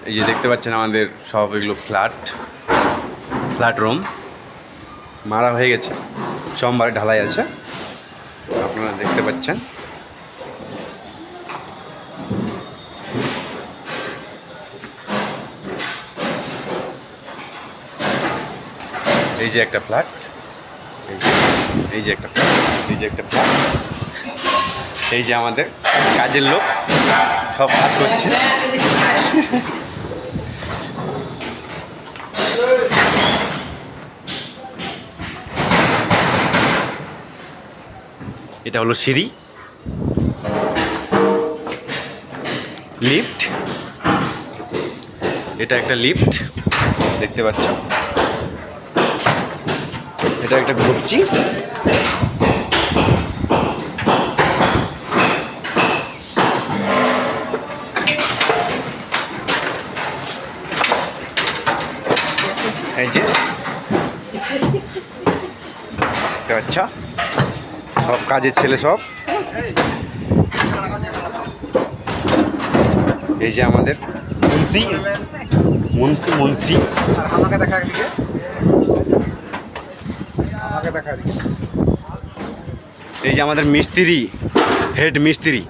এই যে দেখতে পাচ্ছেন আমাদের সব এগুলো ফ্ল্যাট রুম মারা হয়ে গেছে, সোমবার ঢালাই আছে, আপনারা দেখতে পাচ্ছেন। এই যে একটা ফ্ল্যাট, এই যে একটা ফ্ল্যাট, এই যে একটা ফ্ল্যাট, এই যে আমাদের কাজের লোক সব কাজ করছে। এটা হলো সিঁড়ি, লিফট, এটা একটা লিফট দেখতে পাচ্ছ, এটা একটা ঘুরছি, এই যে আচ্ছা সব কাজের ছেলে সব। এই যে আমাদের মুন্সি এই যে আমাদের মিস্ত্রি, হেড মিস্ত্রি।